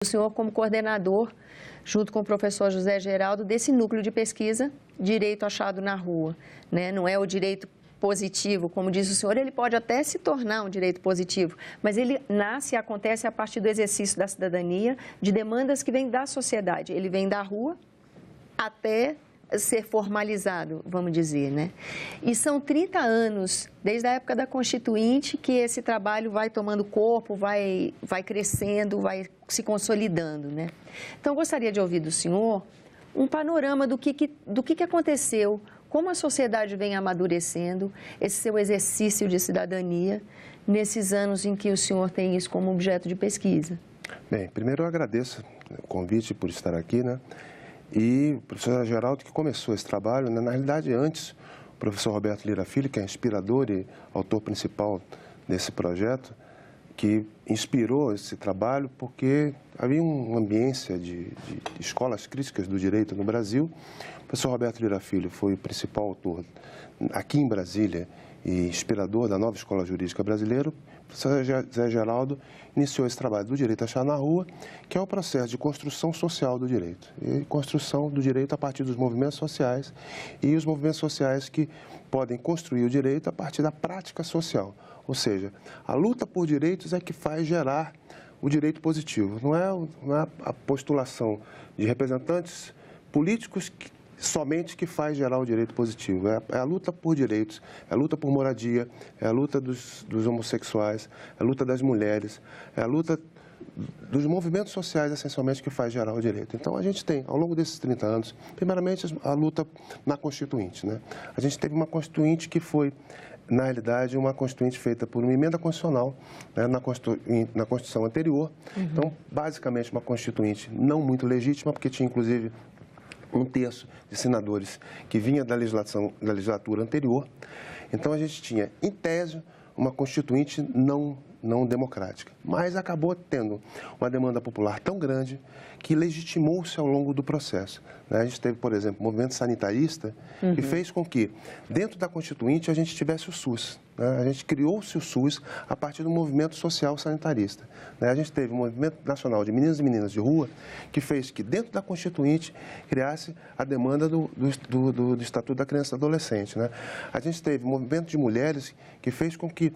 O senhor como coordenador, junto com o professor José Geraldo, desse núcleo de pesquisa, Direito Achado na Rua, né? Não é o direito positivo, como diz o senhor, ele pode até se tornar um direito positivo, mas ele nasce e acontece a partir do exercício da cidadania, de demandas que vêm da sociedade. Ele vem da rua até ser formalizado, vamos dizer, né? E são 30 anos, desde a época da Constituinte, que esse trabalho vai tomando corpo, vai crescendo, vai se consolidando, né? Então, eu gostaria de ouvir do senhor um panorama do que aconteceu, como a sociedade vem amadurecendo esse seu exercício de cidadania nesses anos em que o senhor tem isso como objeto de pesquisa. Bem, primeiro eu agradeço o convite por estar aqui, né? E o professor Geraldo que começou esse trabalho, né? Na realidade, antes, o professor Roberto Lira Filho, que é inspirador e autor principal desse projeto, que inspirou esse trabalho porque havia uma ambiência de escolas críticas do direito no Brasil. O professor Roberto Lira Filho foi o principal autor aqui em Brasília e inspirador da nova escola jurídica brasileira. O professor José Geraldo iniciou esse trabalho do direito achado na rua, que é o processo de construção social do direito. E construção do direito a partir dos movimentos sociais e os movimentos sociais que podem construir o direito a partir da prática social. Ou seja, a luta por direitos é que faz gerar o direito positivo. Não é a postulação de representantes políticos somente que faz gerar o direito positivo. É a luta por direitos, é a luta por moradia, é a luta dos homossexuais, é a luta das mulheres, é a luta dos movimentos sociais, essencialmente, que faz gerar o direito. Então, a gente tem, ao longo desses 30 anos, primeiramente, a luta na Constituinte, né? A gente teve uma Constituinte que foi, na realidade, uma Constituinte feita por uma emenda constitucional, né, na Constituição anterior. Então, basicamente, uma Constituinte não muito legítima, porque tinha, inclusive, um terço de senadores que vinha da legislatura anterior. Então, a gente tinha, em tese, uma Constituinte não democrática, mas acabou tendo uma demanda popular tão grande que legitimou-se ao longo do processo. A gente teve, por exemplo, o movimento sanitarista, que fez com que, dentro da Constituinte, a gente tivesse o SUS. A gente criou-se o SUS a partir do movimento social sanitarista. A gente teve o Movimento Nacional de Meninos e Meninas de Rua, que fez que, dentro da Constituinte, criasse a demanda do Estatuto da Criança e do Adolescente. A gente teve o movimento de mulheres, que fez com que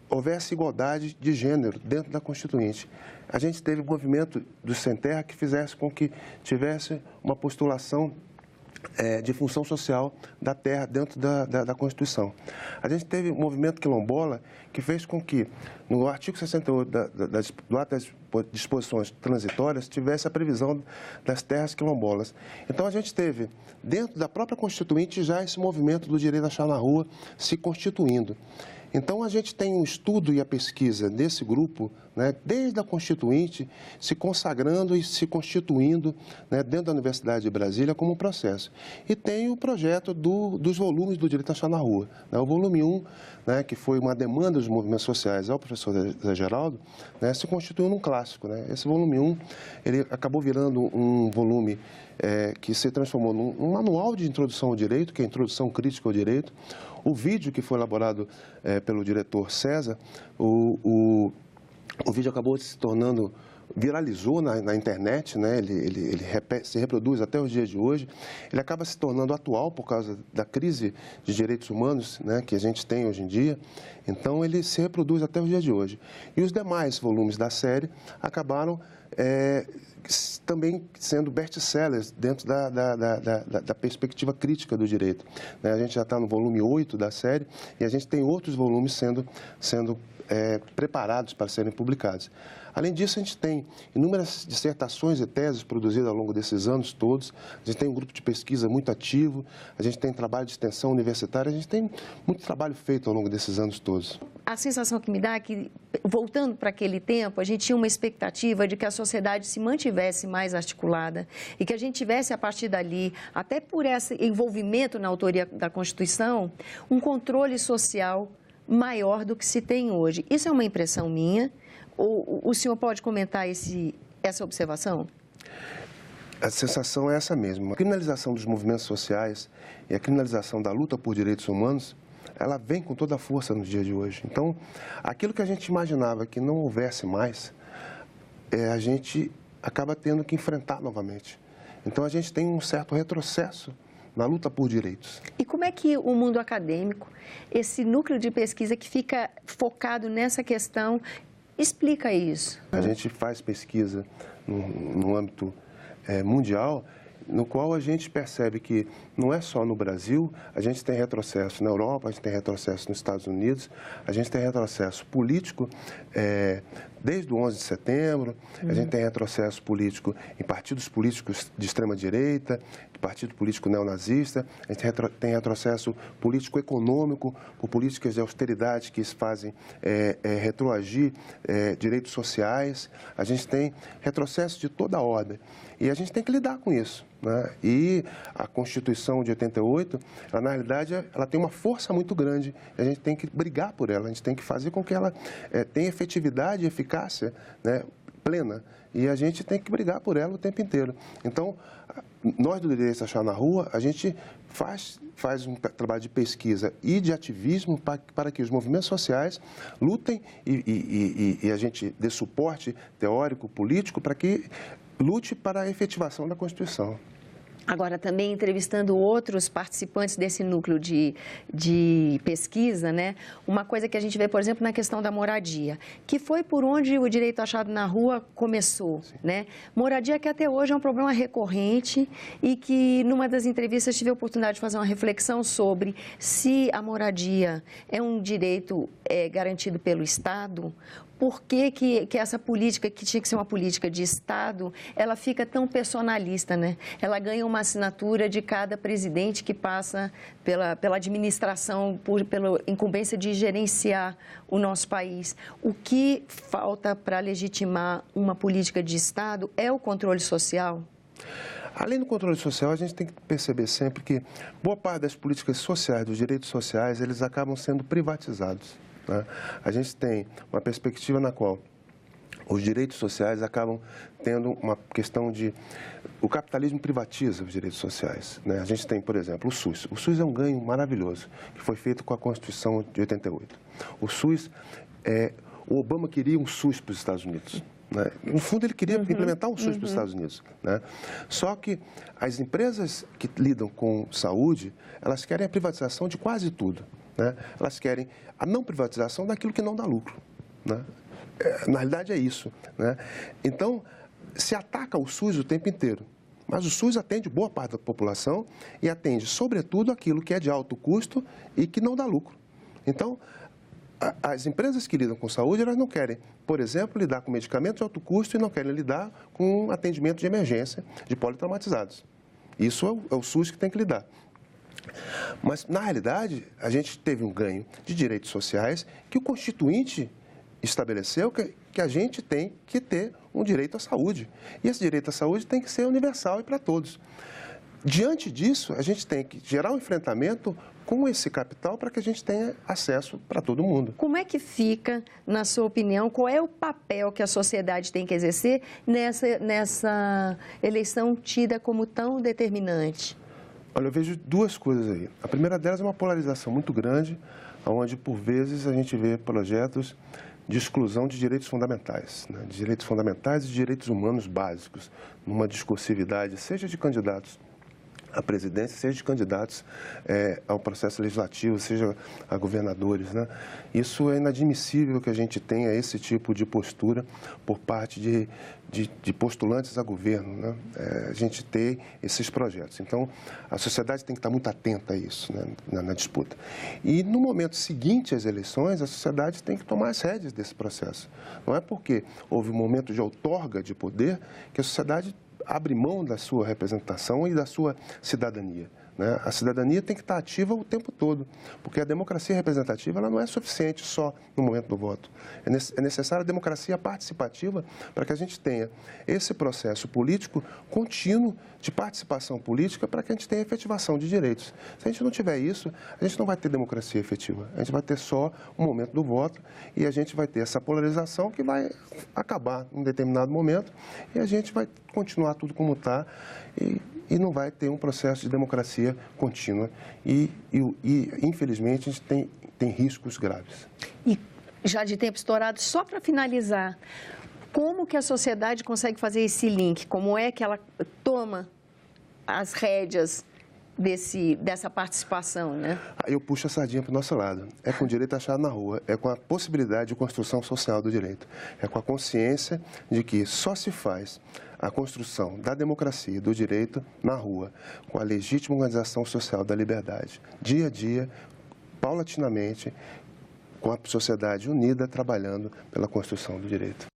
houvesse igualdade de gênero dentro da Constituinte. A gente teve o movimento do Sem Terra, que fizesse com que tivesse uma postulação de função social da terra dentro da Constituição. A gente teve o movimento quilombola, que fez com que, no artigo 68 do ato das disposições transitórias, tivesse a previsão das terras quilombolas. Então, a gente teve, dentro da própria Constituinte, já esse movimento do direito a achar na rua se constituindo. Então, a gente tem um estudo e a pesquisa desse grupo, né, desde a Constituinte, se consagrando e se constituindo, né, dentro da Universidade de Brasília como um processo. E tem o projeto dos volumes do Direito a Achar na Rua. Né, o volume 1, né, que foi uma demanda dos movimentos sociais ao professor José Geraldo, né, se constituiu num clássico. Né? Esse volume 1, ele acabou virando um volume que se transformou num manual de introdução ao direito, que é a introdução crítica ao direito. O vídeo que foi elaborado pelo diretor César, o vídeo acabou se tornando, viralizou na internet, né? Ele se reproduz até os dias de hoje. Ele acaba se tornando atual por causa da crise de direitos humanos, né, que a gente tem hoje em dia. Então, ele se reproduz até os dias de hoje. E os demais volumes da série acabaram também sendo best-sellers dentro da perspectiva crítica do direito. A gente já está no volume 8 da série e a gente tem outros volumes sendo preparados para serem publicados. Além disso, a gente tem inúmeras dissertações e teses produzidas ao longo desses anos todos. A gente tem um grupo de pesquisa muito ativo, a gente tem trabalho de extensão universitária, a gente tem muito trabalho feito ao longo desses anos todos. A sensação que me dá é que, voltando para aquele tempo, a gente tinha uma expectativa de que a sociedade se mantivesse mais articulada e que a gente tivesse, a partir dali, até por esse envolvimento na autoria da Constituição, um controle social maior do que se tem hoje. Isso é uma impressão minha? Ou o senhor pode comentar essa observação? A sensação é essa mesma. A criminalização dos movimentos sociais e a criminalização da luta por direitos humanos, ela vem com toda a força nos dias de hoje. Então, aquilo que a gente imaginava que não houvesse mais, a gente acaba tendo que enfrentar novamente. Então, a gente tem um certo retrocesso na luta por direitos. E como é que o mundo acadêmico, esse núcleo de pesquisa que fica focado nessa questão, explica isso? A gente faz pesquisa no âmbito mundial, no qual a gente percebe que não é só no Brasil, a gente tem retrocesso na Europa, a gente tem retrocesso nos Estados Unidos, a gente tem retrocesso político desde o 11 de setembro, a gente tem retrocesso político em partidos políticos de extrema-direita, de partido político neonazista, a gente tem retrocesso político-econômico por políticas de austeridade que fazem retroagir direitos sociais, a gente tem retrocesso de toda a ordem e a gente tem que lidar com isso. Né? E a Constituição de 88, ela, na realidade, ela tem uma força muito grande e a gente tem que brigar por ela, a gente tem que fazer com que ela tenha efetividade e eficácia, né, plena, e a gente tem que brigar por ela o tempo inteiro. Então, nós do Direito Achado na Rua, a gente faz um trabalho de pesquisa e de ativismo para que os movimentos sociais lutem e a gente dê suporte teórico, político, para que lute para a efetivação da Constituição. Agora, também entrevistando outros participantes desse núcleo de pesquisa, né? Uma coisa que a gente vê, por exemplo, na questão da moradia, que foi por onde o direito achado na rua começou, né? Moradia que até hoje é um problema recorrente e que, numa das entrevistas, tive a oportunidade de fazer uma reflexão sobre se a moradia é um direito garantido pelo Estado. Por que essa política, que tinha que ser uma política de Estado, ela fica tão personalista, né? Ela ganha uma assinatura de cada presidente que passa pela administração, pela incumbência de gerenciar o nosso país. O que falta para legitimar uma política de Estado é o controle social? Além do controle social, a gente tem que perceber sempre que boa parte das políticas sociais, dos direitos sociais, eles acabam sendo privatizados. Né? A gente tem uma perspectiva na qual os direitos sociais acabam tendo uma questão de... O capitalismo privatiza os direitos sociais. Né? A gente tem, por exemplo, o SUS. O SUS é um ganho maravilhoso, que foi feito com a Constituição de 88. O SUS, o Obama queria um SUS para os Estados Unidos. Né? No fundo, ele queria implementar um SUS para os Estados Unidos. Né? Só que as empresas que lidam com saúde, elas querem a privatização de quase tudo. Né? Elas querem a não privatização daquilo que não dá lucro. Né? Na realidade, é isso. Né? Então, se ataca o SUS o tempo inteiro. Mas o SUS atende boa parte da população e atende, sobretudo, aquilo que é de alto custo e que não dá lucro. Então, as empresas que lidam com saúde, elas não querem, por exemplo, lidar com medicamentos de alto custo e não querem lidar com atendimento de emergência de politraumatizados. Isso é o SUS que tem que lidar. Mas, na realidade, a gente teve um ganho de direitos sociais que o Constituinte estabeleceu que a gente tem que ter um direito à saúde. E esse direito à saúde tem que ser universal e para todos. Diante disso, a gente tem que gerar um enfrentamento com esse capital para que a gente tenha acesso para todo mundo. Como é que fica, na sua opinião, qual é o papel que a sociedade tem que exercer nessa eleição tida como tão determinante? Olha, eu vejo duas coisas aí. A primeira delas é uma polarização muito grande, onde, por vezes, a gente vê projetos de exclusão de direitos fundamentais, né? De direitos fundamentais e de direitos humanos básicos, numa discursividade, seja de candidatos à presidência, seja de candidatos ao processo legislativo, seja a governadores. Né? Isso é inadmissível que a gente tenha esse tipo de postura por parte de postulantes a governo, né? A gente ter esses projetos. Então, a sociedade tem que estar muito atenta a isso, né? na disputa. E no momento seguinte às eleições, a sociedade tem que tomar as rédeas desse processo. Não é porque houve um momento de outorga de poder que a sociedade abre mão da sua representação e da sua cidadania. Né? A cidadania tem que estar ativa o tempo todo, porque a democracia representativa ela não é suficiente só no momento do voto. É necessária a democracia participativa para que a gente tenha esse processo político contínuo de participação política para que a gente tenha efetivação de direitos. Se a gente não tiver isso, a gente não vai ter democracia efetiva. A gente vai ter só o momento do voto e a gente vai ter essa polarização que vai acabar em um determinado momento e a gente vai continuar tudo como está e não vai ter um processo de democracia contínua. E infelizmente, a gente tem riscos graves. E já de tempo estourado, só para finalizar, Como que a sociedade consegue fazer esse link? Como é que ela toma as rédeas dessa participação, né? Aí eu puxo a sardinha para o nosso lado. É com o direito achado na rua, é com a possibilidade de construção social do direito. É com a consciência de que só se faz a construção da democracia e do direito na rua, com a legítima organização social da liberdade. Dia a dia, paulatinamente, com a sociedade unida trabalhando pela construção do direito.